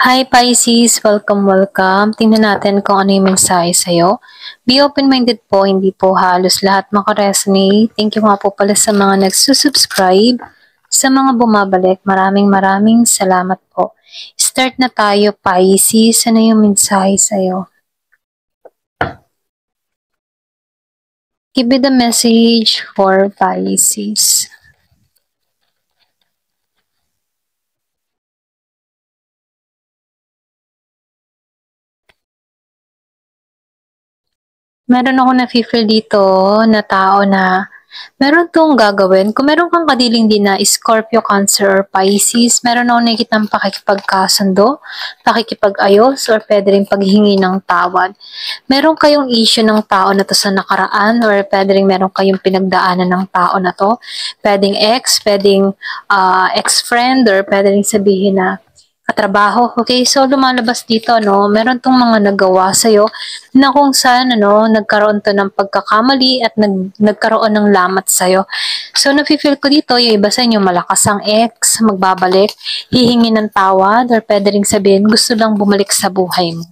Hi Pisces! Welcome, welcome. Tingnan natin kung ano yung mensahe sa'yo. Be open-minded po, hindi po halos lahat makaresonate. Thank you nga po pala sa mga nagsusubscribe, sa mga bumabalik. Maraming salamat po. Start na tayo Pisces. Ano yung mensahe sa'yo? Give me the message for Pisces. Meron ako na-feel dito na tao na meron tong gagawin. Kung meron kang kadiling din na Scorpio, Cancer, or Pisces, meron ako nakikitang pakikipagkasundo, pakikipag-ayos, or pwede rin paghingi ng tawad. Meron kayong issue ng tao na to sa nakaraan, or pwede rin meron kayong pinagdaanan ng tao na to. Pwedeng ex, pwedeng ex-friend, or pwede rin sabihin na katrabaho. Okay, so lumalabas dito, no, meron tong mga nagawa sa'yo na kung saan, nagkaroon to ng pagkakamali at nagkaroon ng lamat sa'yo. So, nafe-feel ko dito, yung iba sa inyo, malakas ang ex, magbabalik, hihingi ng tawad, or pwede rin sabihin, gusto lang bumalik sa buhay mo.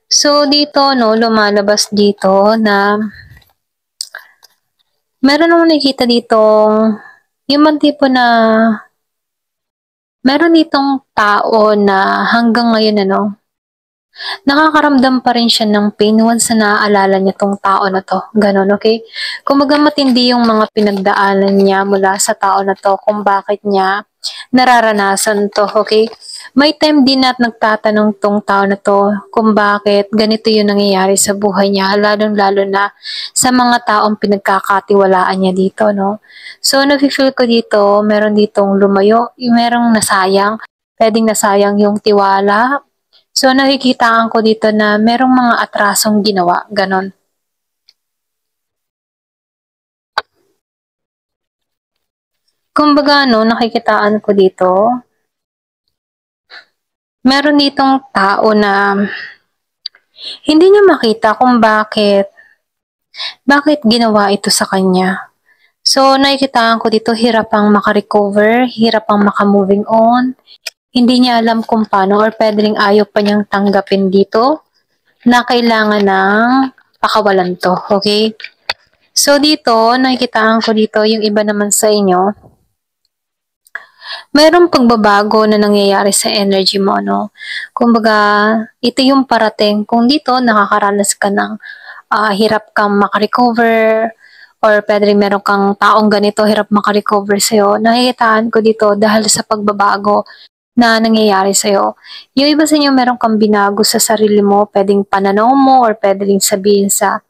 So, dito, no, lumalabas dito na meron akong nakikita dito, yung man tipo na meron ditong tao na hanggang ngayon, nakakaramdam pa rin siya ng pain once na naaalala niya tong tao na to. Ganon, okay? Kumaga matindi yung mga pinagdaanan niya mula sa tao na to kung bakit niya nararanasan to, okay? May time din na nagtatanong tong tao na to kung bakit ganito yung nangyayari sa buhay niya, lalong-lalo na sa mga taong pinagkakatiwalaan niya dito, no? So, nafe-feel ko dito, meron ditong lumayo, merong nasayang, pwedeng nasayang yung tiwala. So, nakikitaan ko dito na merong mga atrasong ginawa, ganon. Kumbaga, nakikitaan ko dito, meron ditong tao na hindi niya makita kung bakit ginawa ito sa kanya. So, nakikitaan ko dito, hirap pang makarecover, hirap pang makamoving on, hindi niya alam kung paano or pwede rin ayaw pa niyang tanggapin dito na kailangan ng pakawalan to, okay? So, dito, nakikitaan ko dito, yung iba naman sa inyo, mayroong pagbabago na nangyayari sa energy mo, no? Kumbaga, ito yung parating. Kung dito, nakakaranas ka ng hirap kang makarecover, or pwede rin meron kang taong ganito, hirap makarecover sa'yo. Nakikitaan ko dito dahil sa pagbabago na nangyayari sa'yo. Yung iba sa inyo, meron kang binago sa sarili mo, pwedeng pananaw mo, or pwede rin sabihin sa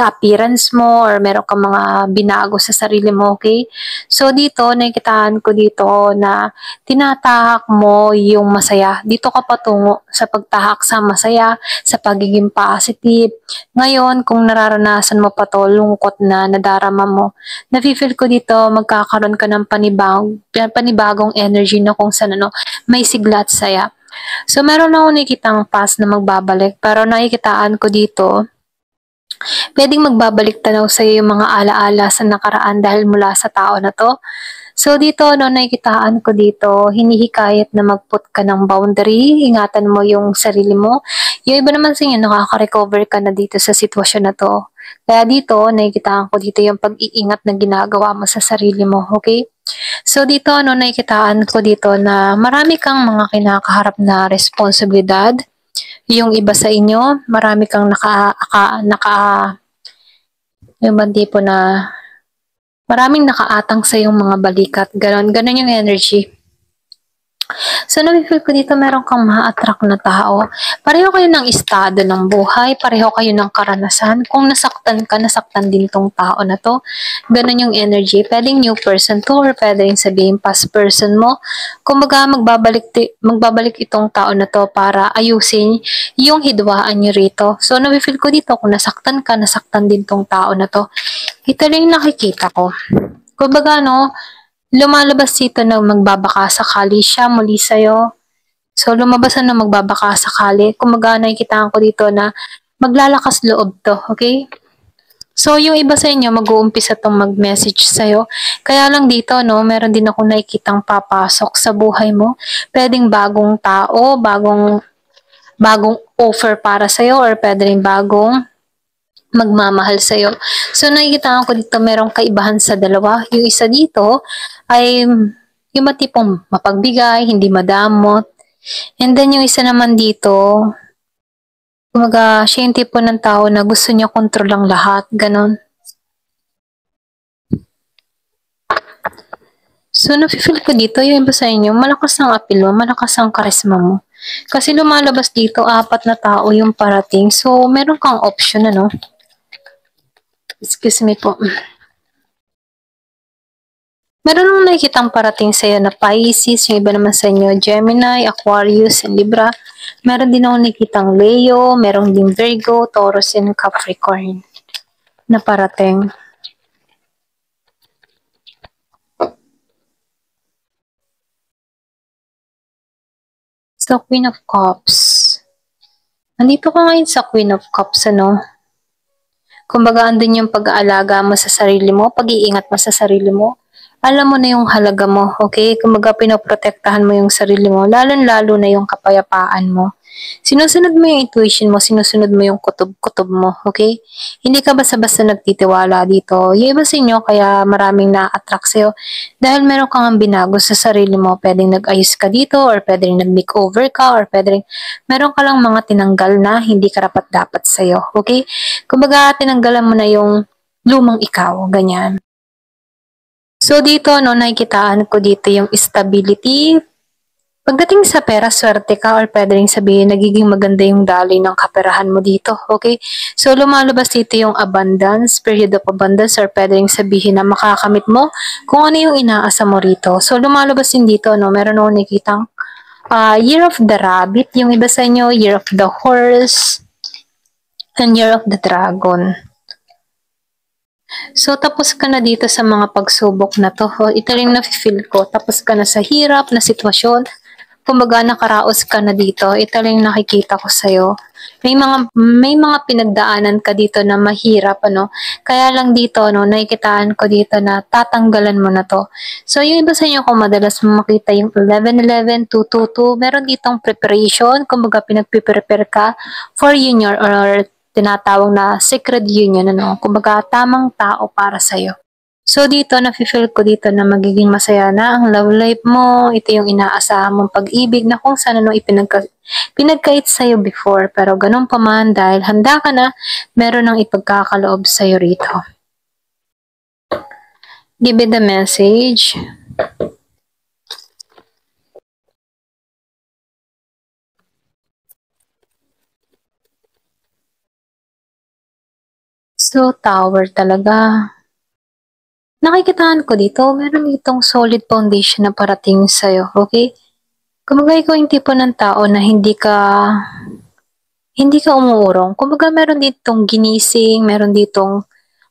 appearance mo, or meron kang mga binago sa sarili mo, okay? So, dito, nakikitaan ko dito na tinatahak mo yung masaya. Dito ka patungo sa pagtahak sa masaya, sa pagiging positive. Ngayon, kung nararanasan mo pa to, lungkot na nadarama mo, nafe-feel ko dito, magkakaroon ka ng panibagong energy na kung saan, may sigla at saya. So, meron ako nakikitang past na magbabalik, pero nakikitaan ko dito, pwedeng magbabalik tanaw sa iyo yung mga alaala sa nakaraan dahil mula sa tao na to. So dito, nakikitaan ko dito, hinihikayat na mag-put ka ng boundary, ingatan mo yung sarili mo. Yung iba naman sa inyo, nakaka-recover ka na dito sa sitwasyon na to. Kaya dito, nakikitaan ko dito yung pag-iingat na ginagawa mo sa sarili mo, okay? So dito, nakikitaan ko dito na marami kang mga kinakaharap na responsibilidad. Yung iba sa inyo, marami kang yung bang tipo na maraming nakaatang sa yung mga balikat. Ganon yung energy. So, nafe-feel ko dito meron kang ma-attract na tao. Pareho kayo ng estado ng buhay, pareho kayo ng karanasan. Kung nasaktan ka, nasaktan din tong tao na to. Ganon yung energy. Pwedeng new person to or pwede rin sabihin past person mo. Kumbaga, magbabalik itong tao na to para ayusin yung hidwaan nyo rito. So, nafe-feel ko dito kung nasaktan ka, nasaktan din tong tao na to. Ito lang yung nakikita ko. Kumbaga, lumalabas dito na magbabaka sakali siya muli sa'yo. So, lumabas na magbabaka sakali. Kung nakikita ko dito na maglalakas loob to, okay? So, yung iba sa inyo, mag-uumpisa tong mag-message sa'yo. Kaya lang dito, no, meron din ako nakikitang papasok sa buhay mo. Pwedeng bagong tao, bagong offer para sa'yo, or pwedeng bagong magmamahal sa'yo. So, nakikita ko dito merong kaibahan sa dalawa. Yung isa dito ay yung matipong mapagbigay, hindi madamot. And then yung isa naman dito, kumaga, siya yung tipo ng tao na gusto niya kontrol ang lahat, ganon. So, nafe-feel ko dito, yung iba sa inyo, malakas ang appeal mo, malakas ang karisma mo. Kasi lumalabas dito, 4 na tao yung parating. So, meron kang option, ano? Excuse me po. Meron nung nakikitang parating sa'yo na Pisces, yung iba naman sa inyo, Gemini, Aquarius, and Libra. Meron din ako nakikitang Leo, meron din Virgo, Taurus, and Capricorn na parating. So, Queen of Cups. Nandito ka ngayon sa Queen of Cups, ano? Kumbaga, andun yung pag-aalaga mo sa sarili mo, pag-iingat mo sa sarili mo. Alam mo na yung halaga mo, okay? Kumbaga, pinoprotektahan mo yung sarili mo, lalo-lalo na yung kapayapaan mo. Sinusunod mo yung intuition mo, sinusunod mo yung kutob-kutob mo, okay? Hindi ka basta-basta nagtitiwala dito. Yung iba sa inyo, kaya maraming na-attract sa'yo. Dahil meron kang binago sa sarili mo, pwedeng nag-ayos ka dito, or pwedeng nag-makeover ka, or pwedeng meron ka lang mga tinanggal na hindi karapat-dapat sa'yo, okay? Kumbaga, tinanggalan mo na yung lumang ikaw, ganyan. So, dito, no, nakikitaan ko dito yung stability. Pagdating sa pera, swerte ka, or pwede rin sabihin, nagiging maganda yung daloy ng kaperahan mo dito, okay? So, lumalabas dito yung abundance, period of abundance, or pwede rin sabihin na makakamit mo kung ano yung inaasa mo rito. So, lumalabas din dito, no, meron ako nakikitang Year of the Rabbit, yung iba sa inyo, Year of the Horse, and Year of the Dragon. So, tapos ka na dito sa mga pagsubok na to. Ito rin na-feel ko. Tapos ka na sa hirap na sitwasyon. Kumbaga, nakaraos ka na dito. Ito rin nakikita ko sa'yo. May mga pinagdaanan ka dito na mahirap, ano. Kaya lang dito, no, nakikitaan ko dito na tatanggalan mo na to. So, yung iba sa inyo, kung madalas mo makita yung 11-11, 2-2-2, meron ditong preparation. Kumbaga, pinag-prepare ka for union or tinatawag na secret union, ano. Kumbaga, tamang tao para sa'yo. So, dito, nafe-feel ko dito na magiging masaya na ang love life mo. Ito yung inaasahan mong pag-ibig na kung saan ano pinagkait sa'yo before. Pero ganun pa man, dahil handa ka na, meron ng ipagkakaloob sa'yo rito. Give it the message. So, Tower talaga. Nakikitaan ko dito, meron itong solid foundation na parating sa'yo, okay? Kumbaga ikaw yung tipo ng tao na hindi ka umuurong. Kumbaga meron ditong ginising, meron ditong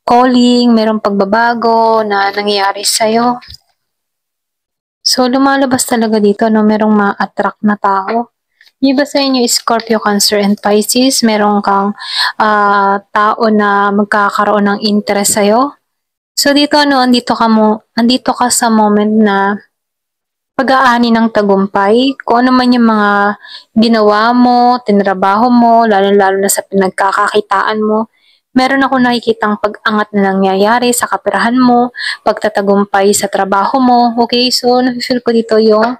calling, meron pagbabago na nangyayari sa'yo. So, lumalabas talaga dito, no, merong ma-attract na tao. Yung iba sa inyo, Scorpio, Cancer, and Pisces, meron kang tao na magkakaroon ng interest sa'yo. So, dito, no, andito ka sa moment na pag-aani ng tagumpay, kung ano man yung mga ginawa mo, tinrabaho mo, lalo-lalo na sa pinagkakakitaan mo, meron ako nakikitang pag-angat na nangyayari sa kaperahan mo, pagtatagumpay sa trabaho mo, okay? So, nafe-feel ko dito yung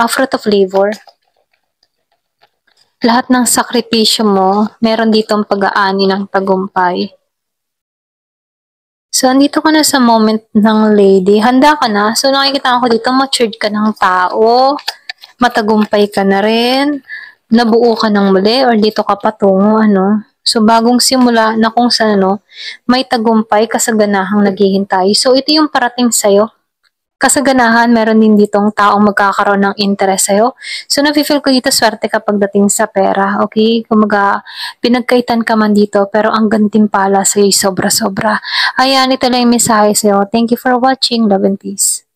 fruit of labor. Lahat ng sakripisyo mo, meron ditong pag-aani ng tagumpay. So, andito ka na sa moment ng lady. Handa ka na. So, nakikita ko dito, matured ka ng tao. Matagumpay ka na rin. Nabuo ka ng muli or dito ka patungo, ano. So, bagong simula na kung saan, ano, may tagumpay, kasaganahang naghihintay. So, ito yung parating sa'yo. Kasaganahan, meron din ditong taong magkakaroon ng interest sa'yo. So, nafe-feel ko dito, swerte ka pagdating sa pera, okay? Kumaga, pinagkaitan ka man dito, pero ang gantimpala sa'yo sobra-sobra. Ayan, ito lang yung mensahe sa'yo. Thank you for watching. Love and peace.